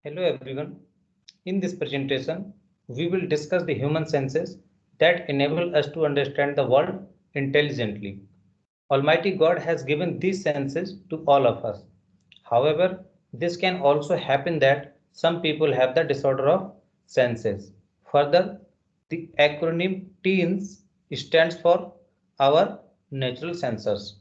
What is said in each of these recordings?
Hello everyone. In this presentation, we will discuss the human senses that enable us to understand the world intelligently. Almighty God has given these senses to all of us. However, this can also happen that some people have the disorder of senses. Further, the acronym TEENS stands for our natural sensors.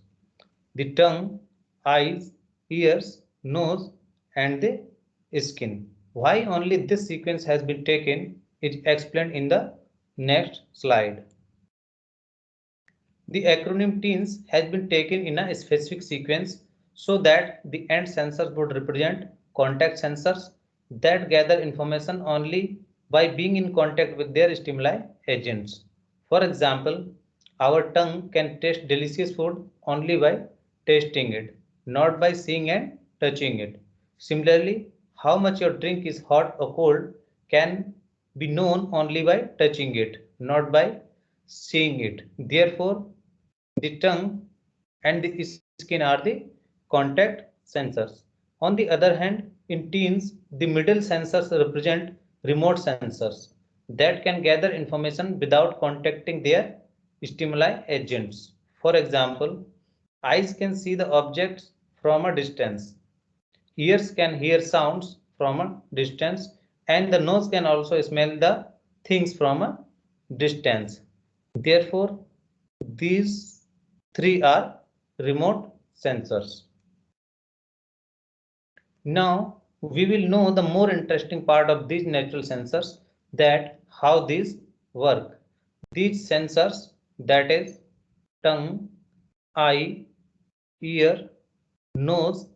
The tongue, eyes, ears, nose, and the skin. Why only this sequence has been taken is explained in the next slide. The acronym TEENS has been taken in a specific sequence so that the end sensors would represent contact sensors that gather information only by being in contact with their stimuli agents. For example, our tongue can taste delicious food only by tasting it, not by seeing and touching it. Similarly, how much your drink is hot or cold can be known only by touching it, not by seeing it. Therefore, the tongue and the skin are the contact sensors. On the other hand, in teens, the middle sensors represent remote sensors that can gather information without contacting their stimuli agents. For example, eyes can see the objects from a distance, ears can hear sounds from a distance, and the nose can also smell the things from a distance. Therefore, these three are remote sensors. Now we will know the more interesting part of these natural sensors, that how these work. These sensors, that is tongue, eye, ear, nose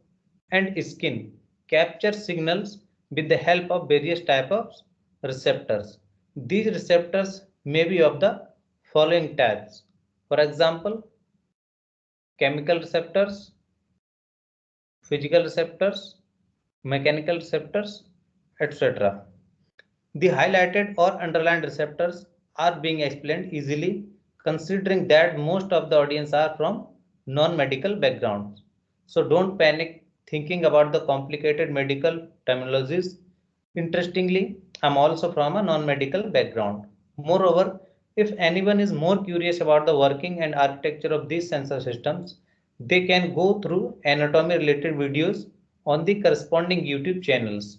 and skin, capture signals with the help of various types of receptors. These receptors may be of the following types. For example, chemical receptors, physical receptors, mechanical receptors, etc. The highlighted or underlined receptors are being explained easily, considering that most of the audience are from non-medical backgrounds. So don't panic thinking about the complicated medical terminologies. Interestingly, I'm also from a non-medical background. Moreover, if anyone is more curious about the working and architecture of these sensor systems, they can go through anatomy related videos on the corresponding YouTube channels.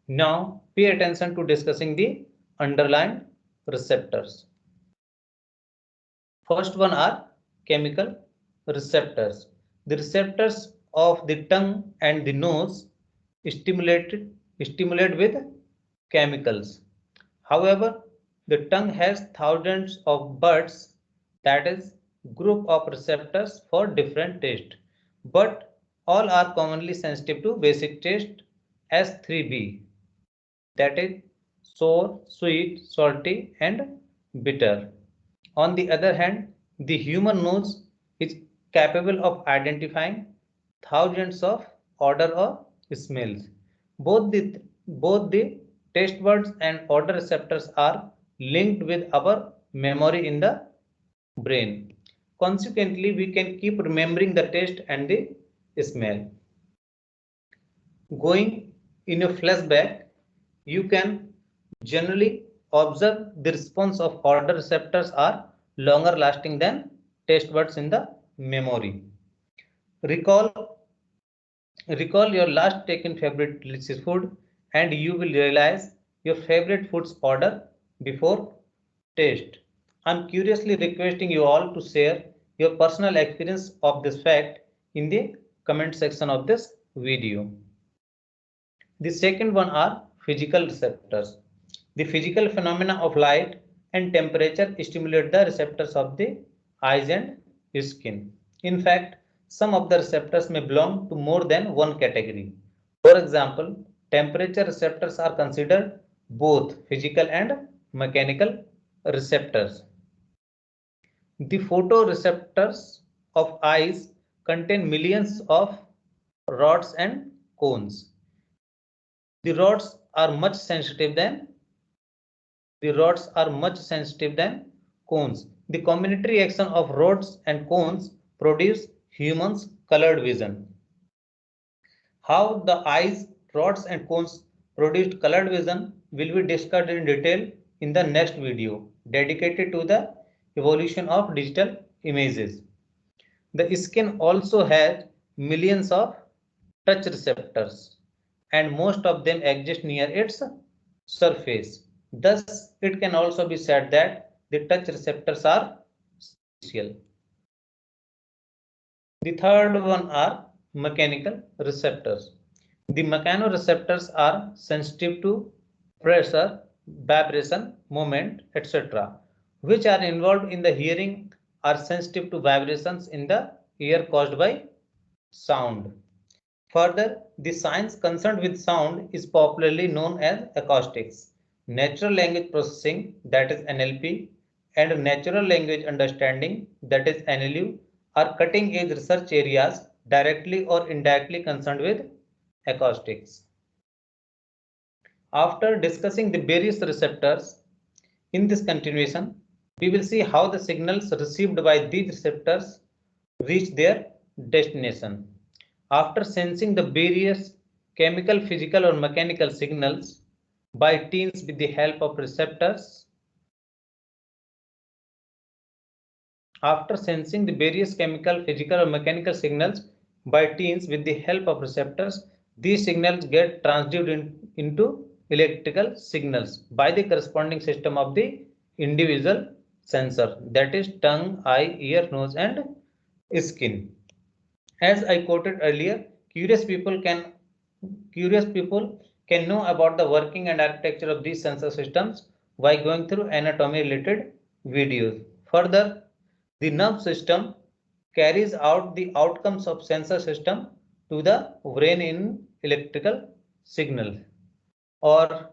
Now pay attention to discussing the underlying receptors. First one are chemical receptors. The receptors of the tongue and the nose stimulate with chemicals. However, the tongue has thousands of buds, that is group of receptors for different taste, but all are commonly sensitive to basic taste S3B, that is sour, sweet, salty, and bitter. On the other hand, the human nose is capable of identifying thousands of odor or smells. Both the taste buds and odor receptors are linked with our memory in the brain. Consequently, we can keep remembering the taste and the smell. Going in a flashback, you can generally observe the response of odor receptors are longer lasting than taste buds in the memory. Recall recall your last taken favorite delicious food and you will realize your favorite food's odor before taste. I'm curiously requesting you all to share your personal experience of this fact in the comment section of this video. The second one are physical receptors. The physical phenomena of light and temperature stimulate the receptors of the eyes and skin. In fact, some of the receptors may belong to more than one category. For example, temperature receptors are considered both physical and mechanical receptors. The photoreceptors of eyes contain millions of rods and cones. The rods are much sensitive than the rods are much sensitive than cones. The combinatory action of rods and cones produce humans colored vision. How the eyes, rods and cones produced colored vision will be discussed in detail in the next video dedicated to the evolution of digital images. The skin also has millions of touch receptors and most of them exist near its surface. Thus, it can also be said that the touch receptors are superficial. The third one are mechanical receptors. The mechanoreceptors are sensitive to pressure, vibration, movement, etc., which are involved in the hearing, are sensitive to vibrations in the ear caused by sound. Further, the science concerned with sound is popularly known as acoustics. Natural language processing, that is NLP, and natural language understanding, that is NLU, are cutting-edge research areas directly or indirectly concerned with acoustics. After discussing the various receptors, in this continuation, we will see how the signals received by these receptors reach their destination. After sensing the various chemical, physical, or mechanical signals by teens with the help of receptors, after sensing the various chemical, physical, or mechanical signals by teens with the help of receptors, these signals get transduced into electrical signals by the corresponding system of the individual sensor, that is tongue, eye, ear, nose, and skin. As I quoted earlier, curious people can know about the working and architecture of these sensor systems by going through anatomy related videos. Further, the nerve system carries out the outcomes of sensor system to the brain in electrical signal, or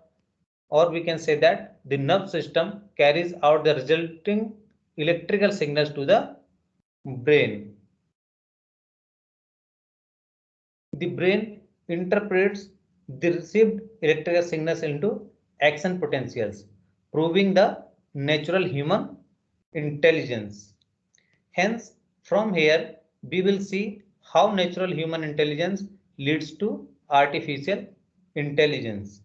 we can say that the nerve system carries out the resulting electrical signals to the brain. The brain interprets the received electrical signals into action potentials, proving the natural human intelligence. Hence, from here, we will see how natural human intelligence leads to artificial intelligence.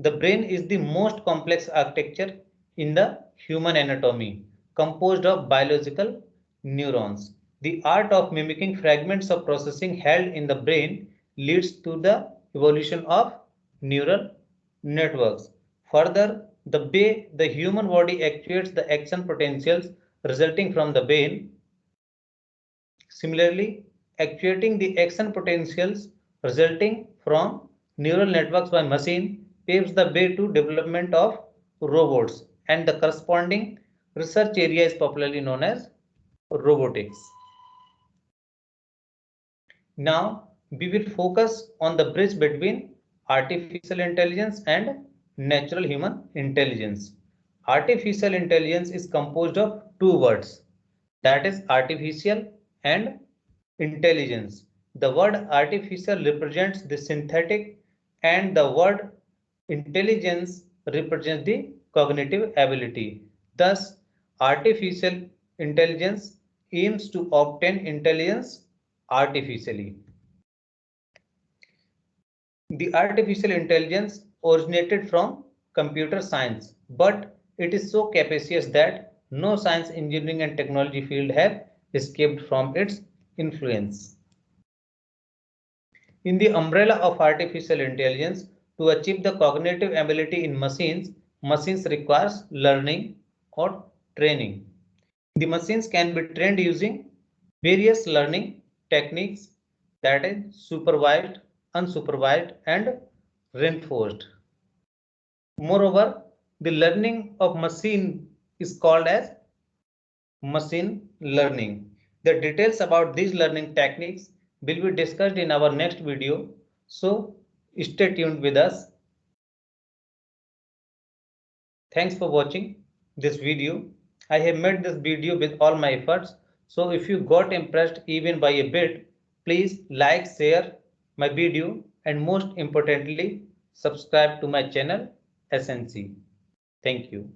The brain is the most complex architecture in the human anatomy, composed of biological neurons. The art of mimicking fragments of processing held in the brain leads to the evolution of neural networks. Further, the way the human body actuates the action potentials resulting from the brain. Similarly, actuating the action potentials resulting from neural networks by machine paves the way to development of robots, and the corresponding research area is popularly known as robotics. Now we will focus on the bridge between artificial intelligence and natural human intelligence. Artificial intelligence is composed of two words, that is artificial and intelligence. The word artificial represents the synthetic and the word intelligence represents the cognitive ability. Thus, artificial intelligence aims to obtain intelligence artificially. The artificial intelligence originated from computer science, but it is so capacious that no science, engineering, and technology field have escaped from its influence. In the umbrella of artificial intelligence, to achieve the cognitive ability in machines requires learning or training. The machines can be trained using various learning techniques, that is supervised, unsupervised, and reinforced. Moreover, the learning of machine is called as machine learning. The details about these learning techniques will be discussed in our next video, so stay tuned with us. Thanks for watching this video. I have made this video with all my efforts, so if you got impressed even by a bit, please like, share my video, and most importantly, subscribe to my channel SNC. Thank you.